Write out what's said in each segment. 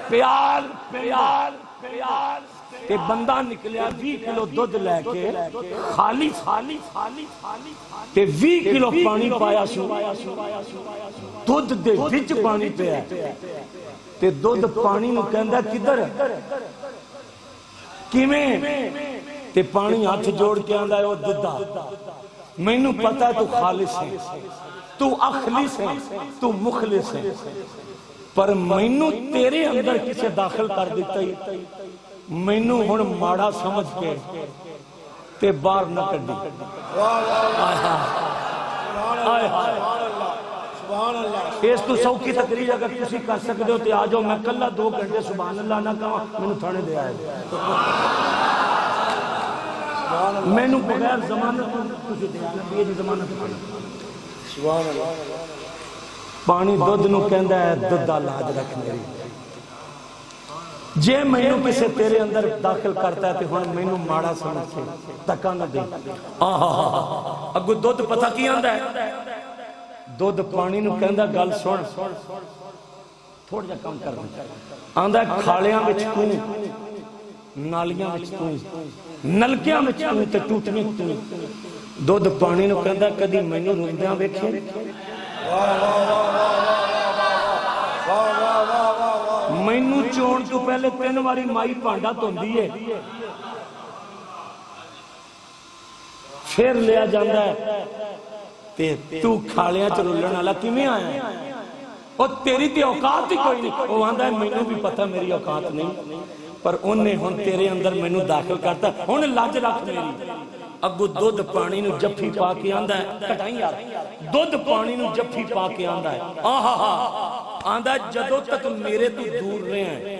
प्यार प्यार प्यार ते बंदा निकलिया 20 किलो दुध लैके खाली खाली खाली खाली ते 20 किलो पानी पाया दुध दे विच पानी पिया ते दुध पानी नूं कहंदा किधर किवें ते पानी हाथ जोड़ के आंदा ओ दुधा मैनू पता तू खालिस है तू अखलिस है तू मुखलिस है पर मैनू तेरे अंदर किसे दाखिल कर दिता ही मैनू हुण माड़ा समझ के ते बाहर न कड्डी। इस तो सौखी तकरीर अगर तुसी कर सकते हो तो आ जाओ। मैं कला 2 घंटे सुभान अल्लाह ना कहा मैनू थाने दे आए मैनू बगैर जमानत तुसी दे नबी दी जमानत सुभान अल्लाह। पानी दुध नूं कहंदा है दुधा लाज रख मेरी जे मैनू किसे तेरे अंदर दाखिल करता है तो हुण मैनू माड़ा समझ के धक्का न दे। अगू दुध पता की आंदा है दुध पानी नूं कहंदा गल सुन थोड़ा जिहा कम कर आंदा खालियां विच तू नालियां विच तू नलकियां विच तू ते टूटियां तू दुध पानी नूं कहंदा कदी मैनू रोंदियां वेखे मैनू चोण तो पहले 3 बारी माई भांडा धोंदी है फिर लिया जाता है ते तू खालियां च रुलण वाला किवें आया और तेरी ते औकात ही कोई नहीं। वो आंदा है मैनू भी पता मेरी औकात नहीं पर उन्हें हुण तेरे अंदर मैनू दाखिल करता हुण लज रख मेरी। अगू दुध पानी नूं जफ्फी पा के आंदा है कटाई यार दुध पानी नूं जफ्फी पा के आंदा है आहा आंदा जदों तक मेरे तो दूर रहे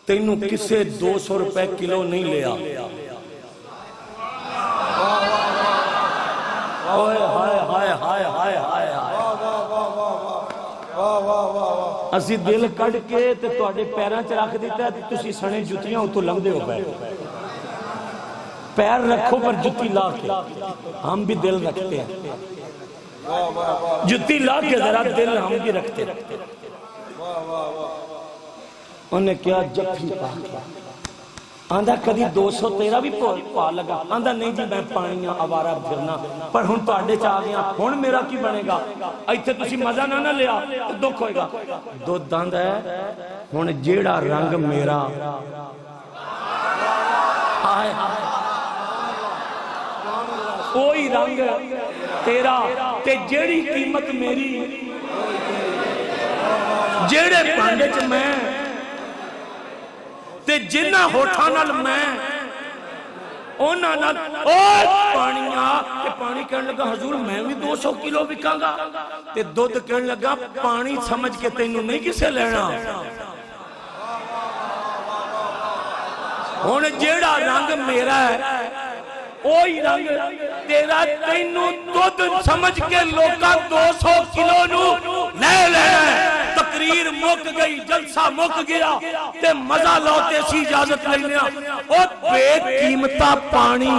तेनू किसे 200 रुपए किलो नहीं लिया। हाय हाय हाय हाय हाय हाय असी दिल कढ़ के ते तुहाडे पैरां च रख दिता तुसी सने जुतियां उतों लंघदे हो पए पैर रखो पर जुत्ती ला के हम भी दिल रखते हैं जुत्ती ला के जरा दिल हम भी रखते उन्हें क्या जफ्फी पा आंदा कदी 200 तेरा भी पा लगा आंदा नहीं जी मैं पानी आवारा फिरना पर हुण तुहाडे च आ गया हुण मेरा की बनेगा इत्थे तुसी मजा ना लिया तो दुख होएगा। दुध आंदा है हुण जेड़ा रंग मेरा हाय कोई रंग तेरा ते जेड़ी कीमत मेरी जेड़े भांडे च मैं ते जिन्ना होठां नाल मैं ओना नाल ओ पानिया ते पानी कहन लगा हजूर मैं भी 200 किलो विकांगा ते दुध कहन लगा पानी समझ के तैनू नहीं किसे लेना हुण जेड़ा रंग मेरा है ओही रंग तेरा तैनू दुध समझ के लोका 200 किलो नू ले लेना है। तकरीर मुक गई जलसा मुक गया ते मजा लो ते सी इजाजत लेने ओ बेकीमता पानी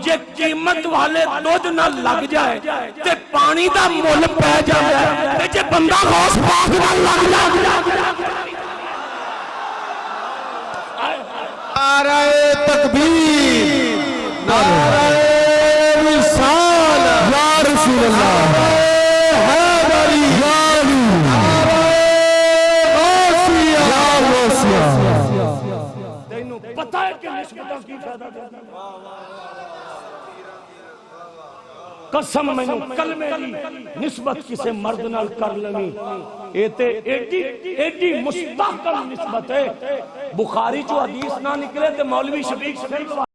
जे कीमत वाले दुध ना लग जाए ते पानी दा मुल पै जांदा है ते जे बंदा गौस पाक नाल लग जाए नारे तकबीर नारे विसाल या रसूल अल्लाह हैदरी या तैनू पता है कि निस्बतां की फायदा देंदी कसम मैनू कलमे दी निस्बत किसे मर्द नाल कर लवी ए ते एडी एडी मुस्तहकम निस्बत है बुखारी चो हदीस ना निकले ते मौलवी शफीक